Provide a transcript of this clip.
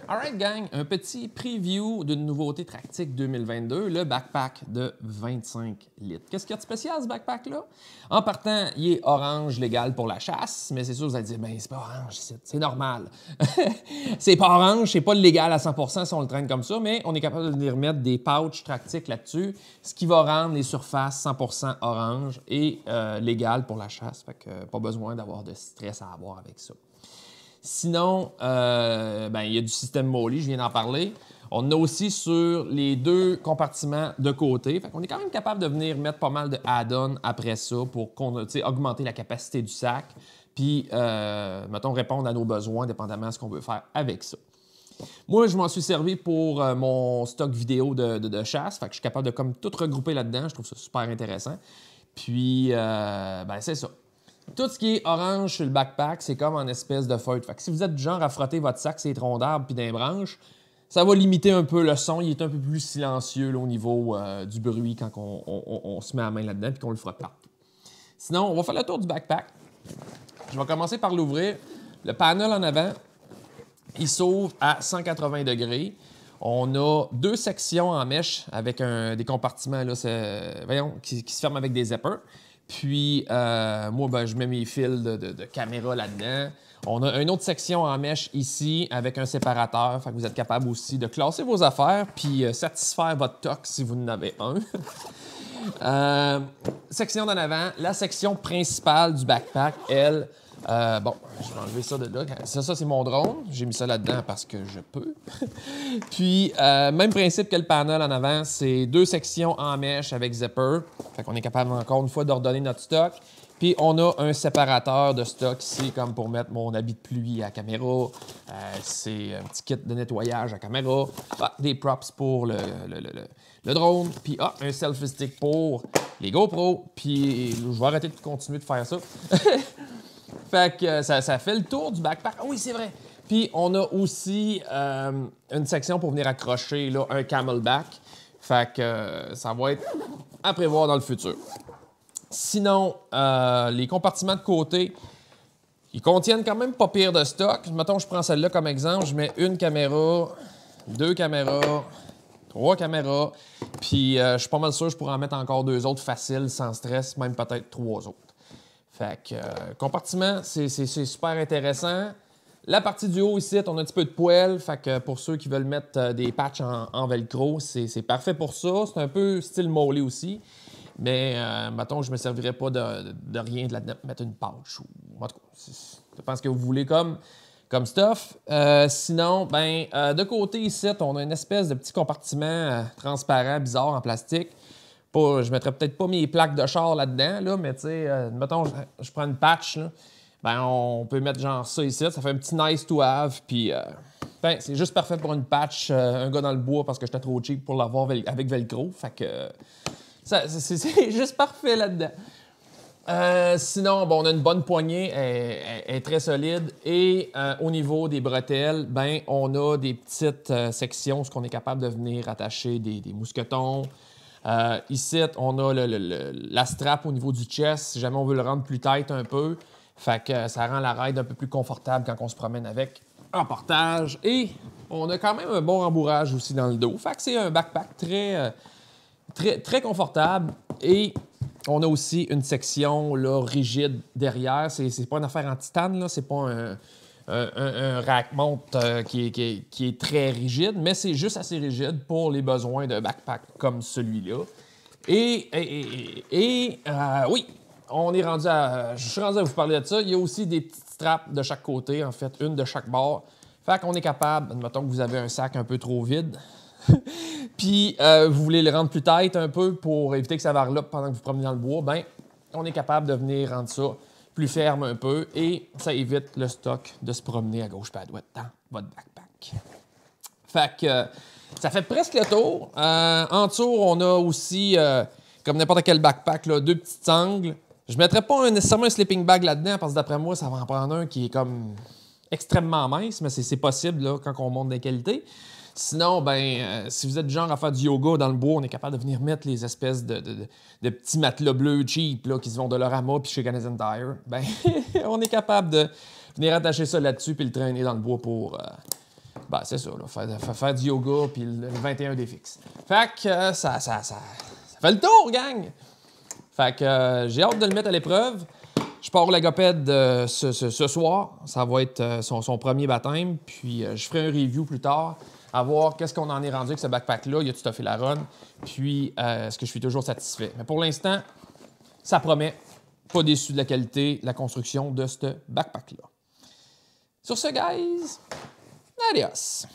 Alright gang, un petit preview d'une nouveauté Tractic 2022, le backpack de 25 litres. Qu'est-ce qu'il y a de spécial ce backpack-là? En partant, il est orange légal pour la chasse, mais c'est sûr vous allez dire, ben c'est pas orange, c'est normal. C'est pas orange, c'est pas légal à 100% si on le traîne comme ça, mais on est capable de venir mettre des pouches Tractic là-dessus, ce qui va rendre les surfaces 100% orange et légal pour la chasse. Fait que pas besoin d'avoir de stress à avoir avec ça. Sinon, il y a du système MOLLE, je viens d'en parler. On a aussi sur les deux compartiments de côté. Fait qu'on est quand même capable de venir mettre pas mal de add-ons après ça pour augmenter la capacité du sac. Puis, mettons, répondre à nos besoins, dépendamment de ce qu'on veut faire avec ça. Moi, je m'en suis servi pour mon stock vidéo de chasse. Fait que je suis capable de comme tout regrouper là-dedans. Je trouve ça super intéressant. Puis, c'est ça. Tout ce qui est orange sur le backpack, c'est comme en espèce de feutre. Fait que si vous êtes du genre à frotter votre sac sur les troncs d'arbres puis des branches, ça va limiter un peu le son. Il est un peu plus silencieux là, au niveau du bruit quand on se met la main là-dedans et qu'on le frotte partout. Sinon, on va faire le tour du backpack. Je vais commencer par l'ouvrir. Le panel en avant, il s'ouvre à 180 degrés. On a deux sections en mèche avec des compartiments là, qui se ferment avec des zippers. Puis, moi, je mets mes fils de caméra là-dedans. On a une autre section en mèche ici avec un séparateur. Fait que vous êtes capable aussi de classer vos affaires puis satisfaire votre toc si vous en avez un. Section d'en avant. La section principale du backpack, elle... je vais enlever ça de là. Ça c'est mon drone. J'ai mis ça là-dedans parce que je peux. Puis, même principe que le panel en avant, c'est deux sections en mèche avec zipper. Fait qu'on est capable, encore une fois, d'ordonner notre stock. Puis, on a un séparateur de stock ici, comme pour mettre mon habit de pluie à caméra. C'est un petit kit de nettoyage à caméra. Des props pour le drone. Puis, un selfie stick pour les GoPro. Puis, je vais arrêter de continuer de faire ça. Fait que ça fait le tour du backpack. Ah oui, c'est vrai. Puis, on a aussi une section pour venir accrocher là, un camelback. Fait que ça va être à prévoir dans le futur. Sinon, les compartiments de côté, ils contiennent quand même pas pire de stock. Mettons, je prends celle-là comme exemple. Je mets une caméra, deux caméras, trois caméras. Puis, je suis pas mal sûr que je pourrais en mettre encore deux autres faciles, sans stress, même peut-être trois autres. Fait que compartiment, c'est super intéressant. La partie du haut ici, on a un petit peu de poêle. Fait que pour ceux qui veulent mettre des patchs en velcro, c'est parfait pour ça. C'est un peu style MOLLE aussi. Mais mettons, je ne me servirais pas de rien de là-dedans, mettre une patch. En tout cas, je pense que vous voulez comme stuff. Sinon, de côté ici, on a une espèce de petit compartiment transparent, bizarre, en plastique. Je mettrais peut-être pas mes plaques de char là-dedans, là, mais tu sais, mettons, je prends une patch, là, on peut mettre genre ça ici, ça fait un petit nice to have, puis c'est juste parfait pour une patch, un gars dans le bois parce que j'étais trop cheap pour l'avoir avec velcro, fait que c'est juste parfait là-dedans. Sinon, on a une bonne poignée, elle est très solide, et au niveau des bretelles, on a des petites sections où on est capable de venir attacher des mousquetons. Ici, on a la strap au niveau du chest, si jamais on veut le rendre plus tight un peu. Fait que ça rend la ride un peu plus confortable quand on se promène avec en portage. Et on a quand même un bon rembourrage aussi dans le dos. Fait que c'est un backpack très confortable. Et on a aussi une section là, rigide derrière. C'est pas une affaire en titane, là. C'est pas un rack mount qui est très rigide, mais c'est juste assez rigide pour les besoins de backpack comme celui-là. Oui, on est rendu je suis rendu à vous parler de ça. Il y a aussi des petites straps de chaque côté, en fait, une de chaque bord. Fait qu'on est capable, admettons que vous avez un sac un peu trop vide, puis vous voulez le rendre plus tight un peu pour éviter que ça varlope pendant que vous promenez dans le bois, on est capable de venir rendre ça plus ferme un peu, et ça évite le stock de se promener à gauche et à droite dans votre backpack. Fait que ça fait presque le tour. En dessous, on a aussi, comme n'importe quel backpack, là, deux petites sangles. Je ne mettrais pas nécessairement un sleeping bag là-dedans, parce que d'après moi, ça va en prendre un qui est comme extrêmement mince, mais c'est possible là, quand on monte des qualités. Sinon, si vous êtes du genre à faire du yoga dans le bois, on est capable de venir mettre les espèces de petits matelas bleus cheap là, qui se vont de Dollarama puis chez Canadian Tire. On est capable de venir attacher ça là-dessus puis le traîner dans le bois pour Ben, c'est ça, là, faire du yoga puis le 21 des fixes. Fait que ça fait le tour, gang! Fait que j'ai hâte de le mettre à l'épreuve. Je pars au Lagopède ce soir. Ça va être son premier baptême. Puis je ferai un review plus tard à voir qu'est-ce qu'on en est rendu avec ce backpack-là. Il a tout à fait la run. Puis est-ce que je suis toujours satisfait. Mais pour l'instant, ça promet. Pas déçu de la qualité, la construction de ce backpack-là. Sur ce, guys, adios!